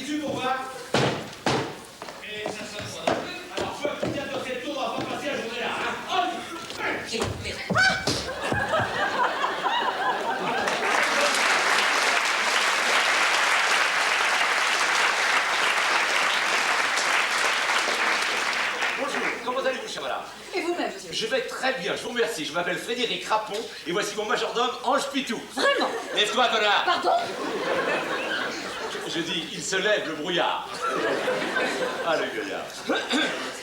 dessus pour voir. Et ça sonne ça. Alors, je vois que bien dans cette tour, on va pas passer la journée là. Hein. Bonjour, comment allez-vous, cher madame? Et vous-même, monsieur? Je vais très bien, je vous remercie. Je m'appelle Frédéric Rapon et voici mon majordome Ange Pitou. Vraiment? Lève-toi, connard! Pardon? Je dis, il se lève, le brouillard. Ah, le gueillard.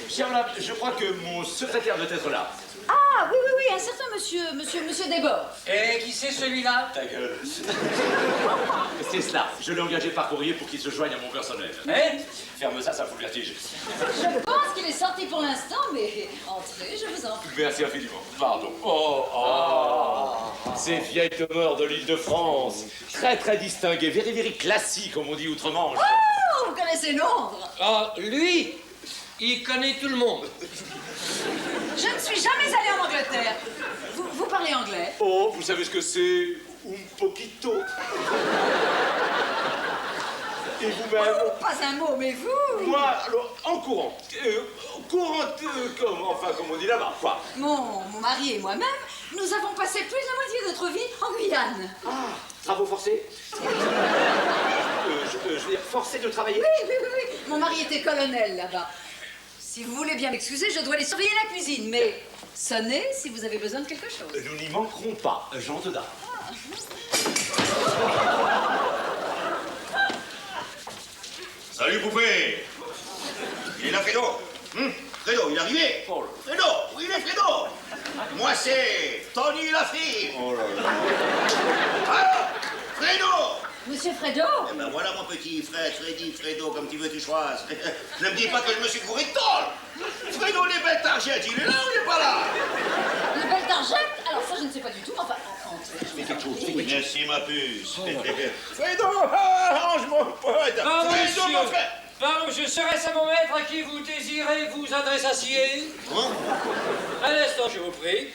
Cher madame, je crois que mon secrétaire doit être là. Ah, oui, un certain monsieur Desbords. Et qui c'est celui-là? Ta gueule. C'est cela. Je l'ai engagé par courrier pour qu'il se joigne à mon personnel. Hein? Ferme ça, ça fout le vertige. Je pense qu'il est sorti pour l'instant, mais entrez, je vous en prie. Merci infiniment. Pardon. Ces vieilles demeures de l'île de France. Très, très distinguées. Very, very classiques, comme on dit outre-Manche. Oh, vous connaissez Londres? Ah, lui, il connaît tout le monde. Je ne suis jamais allée en Angleterre. Vous parlez anglais? Oh, vous savez ce que c'est? Un poquito. Et vous-même? Oh, pas un mot, mais vous? Moi, alors, en courant. Comme on dit là-bas, quoi. Mon mari et moi-même, nous avons passé plus de la moitié de notre vie en Guyane. Ah, travaux forcés? Je veux dire, forcé de travailler? Oui. Mon mari était colonel là-bas. Si vous voulez bien m'excuser, je dois aller surveiller la cuisine, mais sonnez si vous avez besoin de quelque chose. Nous n'y manquerons pas, Jean de Dac. Salut, poupée. Il est là, Fredo. Fredo, il est arrivé. Oh là. Fredo, où il est, Fredo? Moi, c'est Tony Lafrime. Oh là là. Alors, Fredo. Monsieur Fredo? Eh ben voilà, mon petit frère, Fredo, comme tu veux, tu choisis. Ne me dis pas que je me suis couru de tôle. Fredo, les belles targettes, il est là ou il est pas là? Les belles targettes? Alors ça, je ne sais pas du tout. Enfin, entrez. Fais quelque chose, fais quelque chose. Merci, ma puce. Fredo, arrange mon pote. Pardon, Fredo, mon monsieur. frère. Pardon, je serai à mon maître à qui vous désirez vous adressassiez. Un instant, je vous prie.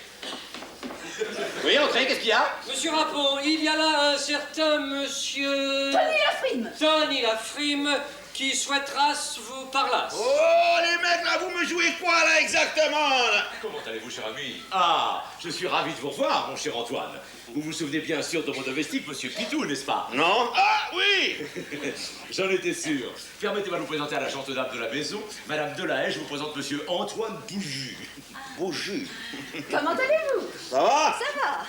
Oui, entrez, qu'est-ce qu'il y a? Monsieur Rapon, il y a là un certain monsieur... Tony Lafrime! Tony Lafrime qui souhaitera vous parler. Oh, les mecs, là, vous me jouez quoi, là, exactement, là? Comment allez-vous, cher ami? Ah, je suis ravi de vous revoir, mon cher Antoine. Vous vous souvenez bien sûr de mon domestique, monsieur Pitou, n'est-ce pas? Non? Ah, oui. J'en étais sûr. Permettez-moi de vous présenter à la gentille dame de la maison, Madame Delahaye, je vous présente monsieur Antoine Bouju. Bouju. Comment allez-vous? Ça va? Ça va.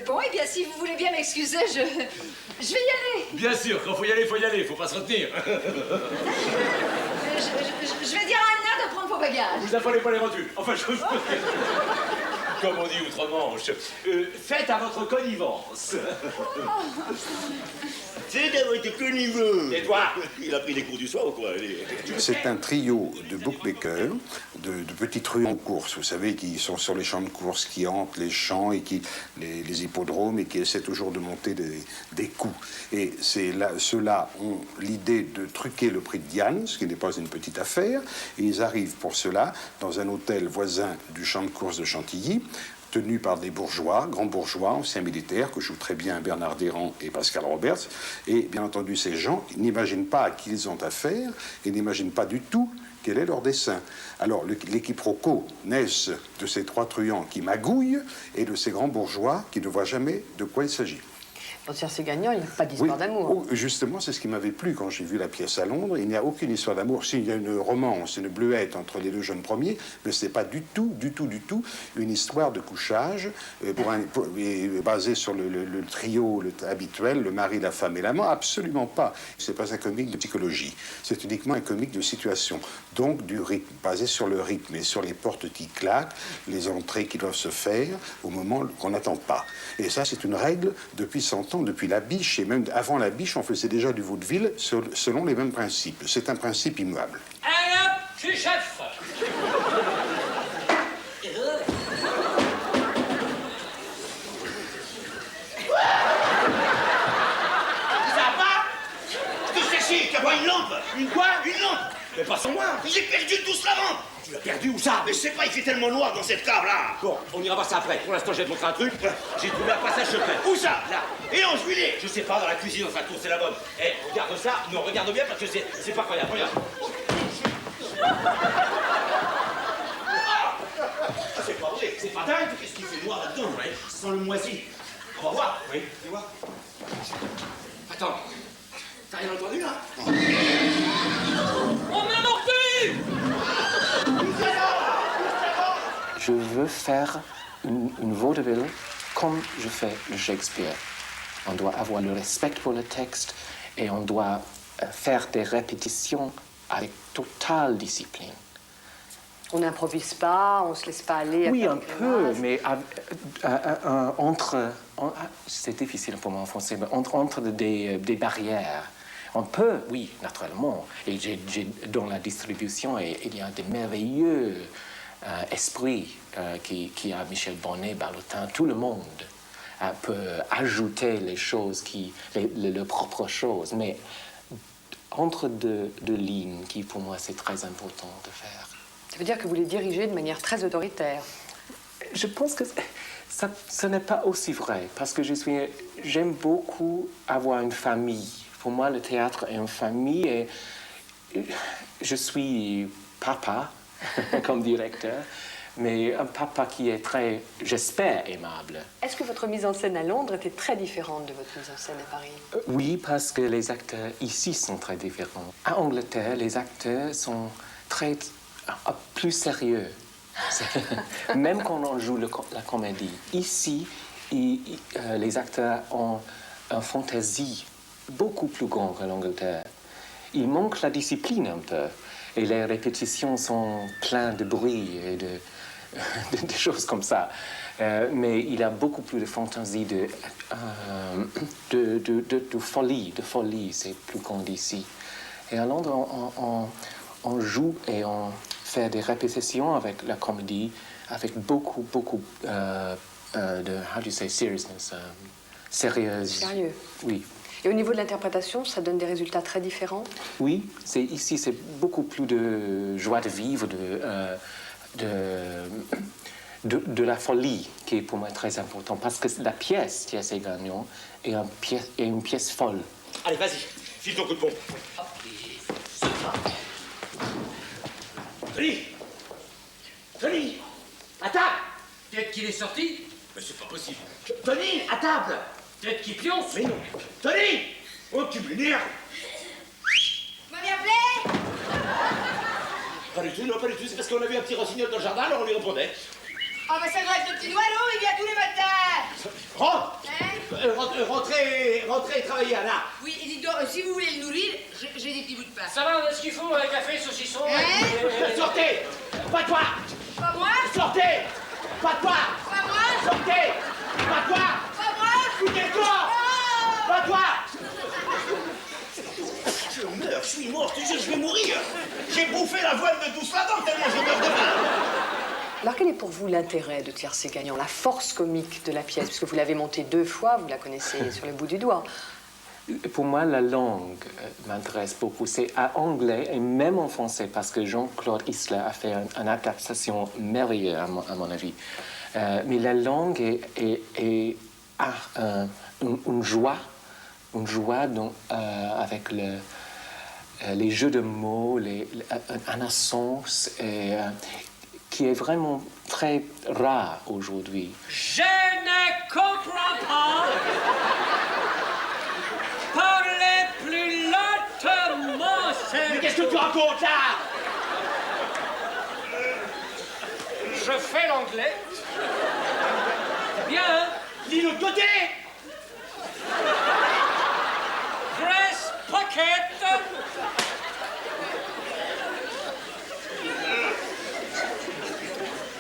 Bon, eh bien, si vous voulez bien m'excuser, je vais y aller. Bien sûr, quand faut y aller, faut pas se retenir. Je vais dire à Anna de prendre vos bagages. Vous affolez pas les rotules. Enfin, je... Comme on dit outre-Manche. Faites à votre connivence. C'est à votre connivence. Et toi? Il a pris des cours du soir ou quoi? C'est un trio de bookmakers, de petits truands en course, vous savez, qui sont sur les champs de course, qui hantent les champs et les hippodromes et qui essaient toujours de monter des coups. Et ceux-là ont l'idée de truquer le prix de Diane, ce qui n'est pas une petite affaire, et ils arrivent pour cela dans un hôtel voisin du champ de course de Chantilly, tenu par des bourgeois, grands bourgeois, anciens militaires, que jouent très bien Bernard Desrands et Pascal Roberts. Et bien entendu, ces gens n'imaginent pas à qui ils ont affaire et n'imaginent pas du tout quel est leur dessein. Alors, les quiproquos naissent de ces trois truands qui magouillent et de ces grands bourgeois qui ne voient jamais de quoi il s'agit. Pour dire c'est gagnant, il n'y a pas d'histoire d'amour. Oh, justement, c'est ce qui m'avait plu quand j'ai vu la pièce à Londres. Il n'y a aucune histoire d'amour. S'il y a une romance, une bleuette entre les deux jeunes premiers, mais ce n'est pas du tout une histoire de couchage basée sur le trio habituel, le mari, la femme et l'amant. Absolument pas. C'est pas un comique de psychologie. C'est uniquement un comique de situation. Donc du rythme, basé sur le rythme et sur les portes qui claquent, les entrées qui doivent se faire au moment qu'on n'attend pas. Et ça, c'est une règle depuis 100 ans, depuis la biche, et même avant la biche, on faisait déjà du vaudeville selon les mêmes principes. C'est un principe immuable. Allez hop, je suis chef. Ça va? Tu te fais chier, tu as pas une lampe? Une quoi? Une lampe? Mais pas sans moi. J'ai perdu tout cela. Tu l'as perdu où ça? Mais je sais pas, il fait tellement noir dans cette cave là. Bon, on ira voir ça après. Pour l'instant, je vais te montrer un truc. J'ai trouvé un passage secret. Où ça? Là. Et en juillet? Je sais pas, dans la cuisine, enfin, tour, c'est la bonne. Eh, regarde ça. Non, regarde bien parce que c'est pas croyable. Regarde. Ah, c'est pas vrai. C'est pas dingue. Qu'est-ce qu'il fait noir là-dedans? Ouais. Ça sent le moisi. On va voir. Oui. Tu vois? Attends. T'as rien entendu là? On m'a mordu! Je veux faire une vaudeville comme je fais le Shakespeare. On doit avoir le respect pour le texte et on doit faire des répétitions avec totale discipline. On n'improvise pas, on se laisse pas aller. Oui, faire un des peu, grimaces. mais c'est difficile pour moi en français, mais entre des barrières. On peut, oui, naturellement. Et dans la distribution, il y a des merveilleux esprits qui a Michel Bonnet, Barlotin, tout le monde peut ajouter les choses, leurs propres choses. Mais entre deux lignes, qui pour moi c'est très important de faire. Ça veut dire que vous les dirigez de manière très autoritaire. Je pense que ce n'est pas aussi vrai, parce que j'aime beaucoup avoir une famille. Pour moi, le théâtre est une famille et je suis papa comme directeur, mais un papa qui est très, j'espère, aimable. Est-ce que votre mise en scène à Londres était très différente de votre mise en scène à Paris? Oui, parce que les acteurs ici sont très différents. À Angleterre, les acteurs sont plus sérieux. Même quand on joue la comédie. Ici, les acteurs ont une fantaisie beaucoup plus grande que l'Angleterre. Il manque la discipline un peu. Et les répétitions sont pleines de bruit et de choses comme ça. Mais il y a beaucoup plus de fantaisie, de folie. De folie, c'est plus grand ici. Et à Londres, on joue et on fait des répétitions avec la comédie, avec beaucoup de, how do you say, seriousness, sérieuse. Sérieux. Oui. Et au niveau de l'interprétation, ça donne des résultats très différents? Oui, ici, c'est beaucoup plus de joie de vivre, de la folie, qui est pour moi très important. Parce que la pièce, Tiercé Gagnon, est une pièce folle. Allez, vas-y. File ton coup de pompe. Tony! À table! Peut-être qu'il est sorti. Mais c'est pas possible. Tony, à table! Peut-être qu'il pionce. Mais non! Tony! Oh, tu m'énerves! Vous m'avez appelé? Pas du tout, non, pas du tout. C'est parce qu'on a vu un petit rossignol dans le jardin, alors on lui répondait. Ah, bah ça doit être le petit Noël, il vient tous les matins. Rentre! Hein? Rentrez travailler, Anna. Oui, et dites donc, si vous voulez le nourrir, j'ai des petits bouts de pain. Ça va, on a ce qu'il faut, un café, saucisson. Hein? Sortez! Pas toi! Pas moi? Sortez! Pas toi! Pas moi? Sortez! Pas toi! Pas moi? Foutez-toi! Oh! Pas toi! Je meurs, je suis mort, je te jure, je vais mourir! J'ai bouffé la voile de tout cela dans tellement je meurs de faim! Alors quel est pour vous l'intérêt de Tiercé Gagnon, la force comique de la pièce? Puisque vous l'avez montée 2 fois, vous la connaissez sur le bout du doigt. Pour moi, la langue m'intéresse beaucoup. C'est en anglais et même en français, parce que Jean-Claude Isler a fait une adaptation merveilleuse, à mon avis. Mais la langue a une joie avec les jeux de mots, un sens, qui est vraiment très rare aujourd'hui. Je ne comprends pas. Parlez plus lentement, Mais qu'est-ce que tu racontes là? Je fais l'anglais. Bien, hein? Lis l'autre côté! Press pocket.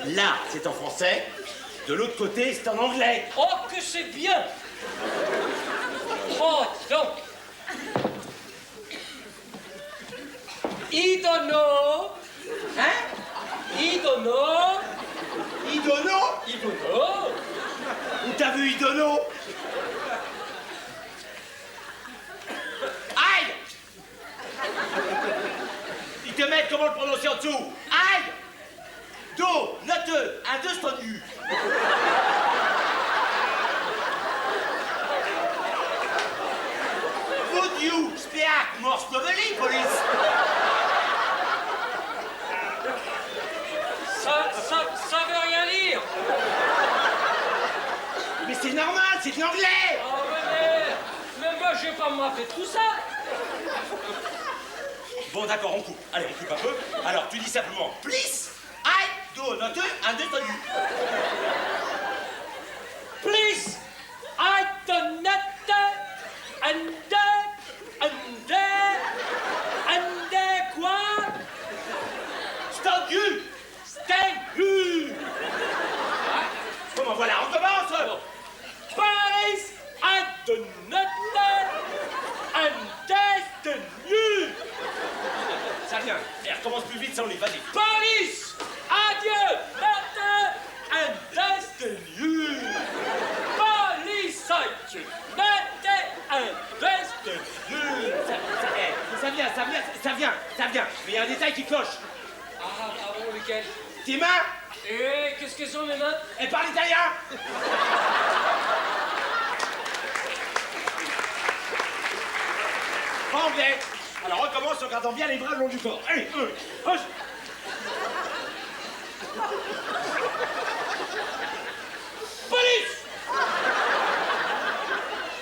Là, c'est en français. De l'autre côté, c'est en anglais. Oh, que c'est bien. Oh, donc. Idono. Hein? Idono. Idono? Idono. Où t'as vu Idono? Aïe! Ils te mettent comment le prononcer en dessous? Aïe! Do, note, un, deux, stendu. Would you speak more slowly, police? Ça veut rien dire. Mais c'est normal, c'est de l'anglais. Oh, mais moi, je vais pas me rappeler de tout ça. Bon, d'accord, on coupe. Allez, on coupe un peu. Alors, tu dis simplement, please, I do, note, un, deux, stendu. Please, I do not quoi? Stendu. Stendu. Comment, voilà, on commence. Police, I do not Ça vient. Et recommence plus vite, ça on y vas-y. Police, adieu, matin, and destiny. Police, adieu, matin, and destiny. Ça vient. Mais il y a un détail qui cloche. Ah bon, lequel? Tes mains, Et qu'est-ce que sont mes mains? elles parlent italien. Anglais. Alors recommence en gardant bien les bras le long du corps. Allez, hoche. Police!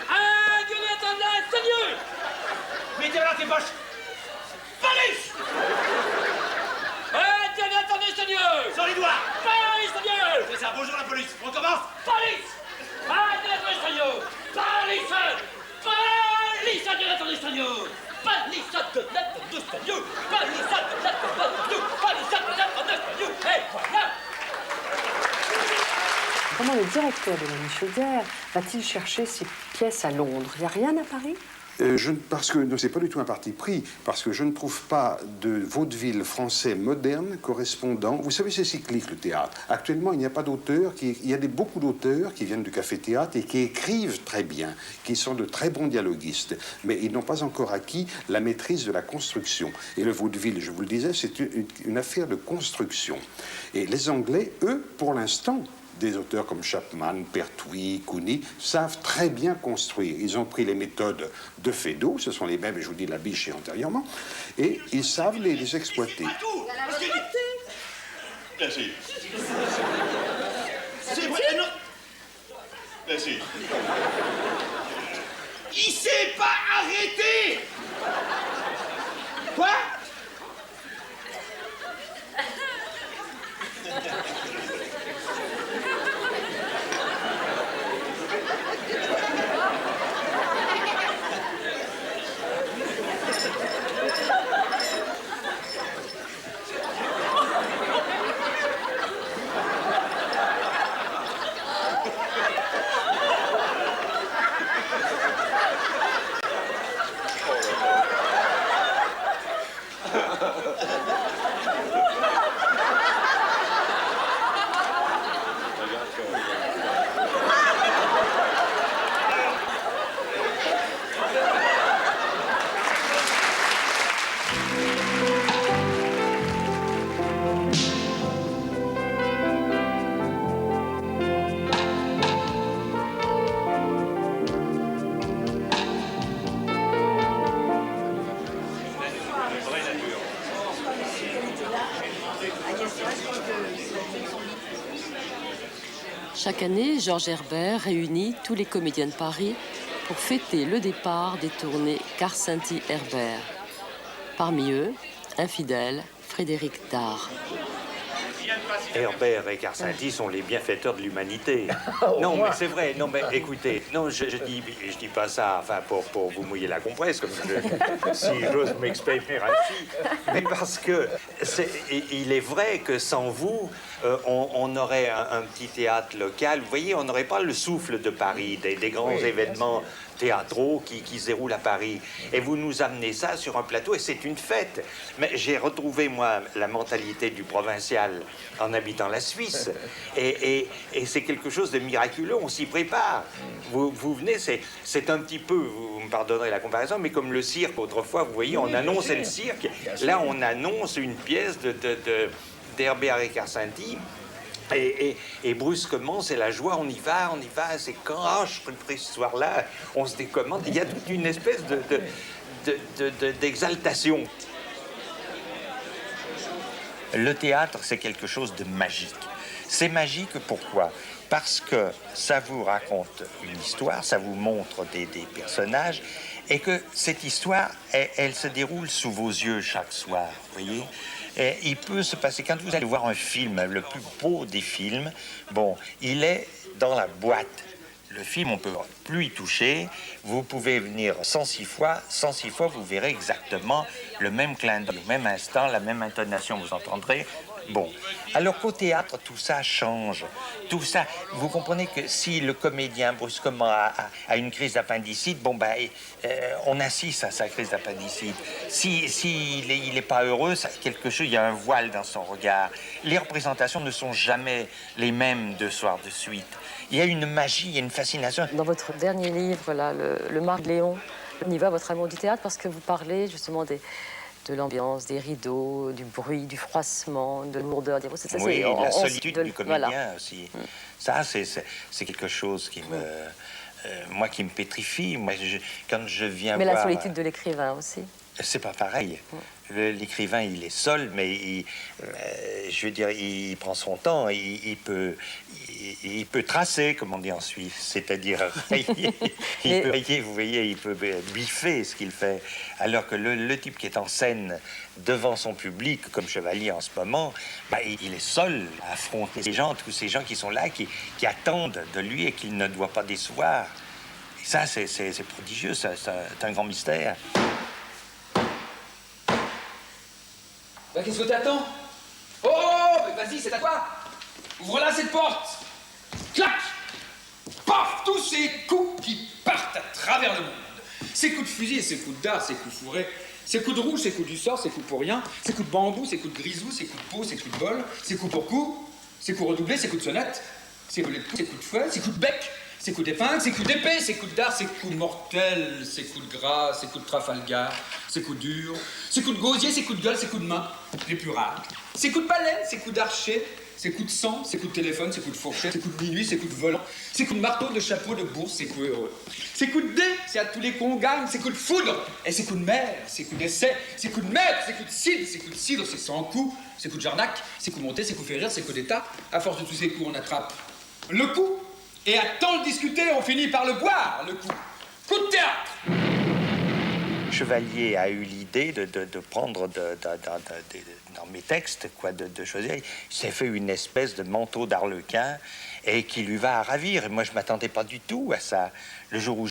Adieu, attendez, seigneur! Mettez-le dans tes poches. Police! Adieu, attendez, seigneur! Sur les doigts. Police, seigneur! C'est ça, bonjour la police. On commence. Police! Adieu, attendez, seigneur! Police! Police, adieu, attendez, seigneur! Police, adieu, attendez, seigneur! Police, adieu, attendez, seigneur! Police, adieu, attendez, seigneur! Et voilà! Comment le directeur de la Michaudière va-t-il chercher ses pièces à Londres? Il n'y a rien à Paris? Parce que c'est pas du tout un parti pris, parce que je ne trouve pas de vaudeville français moderne correspondant. Vous savez, c'est cyclique le théâtre. Actuellement, il n'y a pas d'auteurs. Il y a beaucoup d'auteurs qui viennent du café-théâtre et qui écrivent très bien, qui sont de très bons dialoguistes, mais ils n'ont pas encore acquis la maîtrise de la construction. Et le vaudeville, je vous le disais, c'est une affaire de construction. Et les Anglais, eux, pour l'instant, des auteurs comme Chapman, Pertwee, Cooney, savent très bien construire. Ils ont pris les méthodes de Feydeau, ce sont les mêmes, et je vous dis la biche antérieurement, et ils savent les exploiter. Pas tout. Parce que... Merci. C'est vrai, non. Merci. Il s'est pas arrêté. Quoi? Chaque année, Georges Herbert réunit tous les comédiens de Paris pour fêter le départ des tournées Karsenty-Herbert. Parmi eux, un fidèle, Frédéric Dard. Herbert et Karsenty sont les bienfaiteurs de l'humanité. Non, mais c'est vrai. Non, mais écoutez, non, je dis pas ça, enfin, pour vous mouiller la compresse, comme si j'ose m'exprimer ainsi, mais parce que il est vrai que sans vous, on aurait un petit théâtre local. Vous voyez, on n'aurait pas le souffle de Paris, des grands événements théâtraux qui se déroulent à Paris. Et vous nous amenez ça sur un plateau et c'est une fête. Mais j'ai retrouvé, moi, la mentalité du provincial en habitant la Suisse. Et c'est quelque chose de miraculeux, on s'y prépare. Vous venez, c'est un petit peu, vous me pardonnerez la comparaison, mais comme le cirque autrefois, vous voyez, on annonçait le cirque. Là, on annonce une pièce d'Herbert et Karsenty. Et brusquement, c'est la joie, on y va, c'est quand, ah, je ferai ce soir-là, on se décommande, il y a toute une espèce d'exaltation. Le théâtre, c'est quelque chose de magique. C'est magique pourquoi? Parce que ça vous raconte une histoire, ça vous montre des personnages, et que cette histoire, elle se déroule sous vos yeux chaque soir, vous voyez? Et il peut se passer, quand vous allez voir un film, le plus beau des films, bon, il est dans la boîte. Le film, on ne peut plus y toucher. Vous pouvez venir 106 fois, vous verrez exactement le même clin d'œil, le même instant, la même intonation, vous entendrez. Bon, alors qu'au théâtre, tout ça change. Tout ça, vous comprenez que si le comédien brusquement a une crise d'appendicite, bon ben, on assiste à sa crise d'appendicite. Si il n'est pas heureux, ça, quelque chose, il y a un voile dans son regard. Les représentations ne sont jamais les mêmes 2 soirs de suite. Il y a une magie, il y a une fascination. Dans votre dernier livre, là, le Marc Léon, on y va, votre amour du théâtre, parce que vous parlez justement de l'ambiance, des rideaux, du bruit, du froissement, de lourdeur. Oui, la solitude du comédien voilà. aussi. Ça, c'est quelque chose qui me, qui me pétrifie. Moi, quand je viens Mais voir... la solitude de l'écrivain aussi. C'est pas pareil. L'écrivain, il est seul, mais je veux dire, il prend son temps, il peut tracer, comme on dit en Suisse, c'est-à-dire il peut rayer, vous voyez, il peut biffer ce qu'il fait. Alors que le type qui est en scène devant son public, comme Chevalier en ce moment, il est seul à affronter ces gens, tous ces gens qui sont là, qui attendent de lui et qu'il ne doit pas décevoir. Et ça, c'est prodigieux, c'est un grand mystère. Qu'est-ce que t'attends? Oh, mais vas-y, c'est à toi. Ouvre-la cette porte. Clac. Paf, tous ces coups qui partent à travers le monde. Ces coups de fusil, ces coups de dard, ces coups fourrés, ces coups de rouge, ces coups du sort, ces coups pour rien, ces coups de bambou, ces coups de grisou, ces coups de peau, ces coups de bol, ces coups pour coup, ces coups redoublés, ces coups de sonnette, ces coups de coups, ces coups de fouet, ces coups de bec, ces coups d'épingle, ces coups d'épée, ces coups de dard, ces coups mortels, ces coups de gras, ces coups de Trafalgar, ces coups durs, ces coups de gosier, ces coups de gueule, ces coups de main, les plus rares, ces coups de balai, ces coups d'archer, ces coups de sang, ces coups de téléphone, ces coups de fourchette, ces coups de minuit, ces coups de volant, ces coups de marteau, de chapeau, de bourse, ces coups heureux. Ces coups de dés, c'est à tous les coups on gagne, ces coups de foudre, et ces coups de mer, ces coups d'essai, ces coups de maître, ces coups de cidre, ces 100 coups, ces coups de jarnac, ces coups montés, ces coups fait rire, ces coups d'état. À force de tous ces coups, on attrape le coup, et à tant le discuter, on finit par le boire, le coup. Coup de théâtre! Chevalier a eu l'idée de prendre dans mes textes, de choisir. Il s'est fait une espèce de manteau d'arlequin et qui lui va à ravir. Et moi, je ne m'attendais pas du tout à ça. Le jour où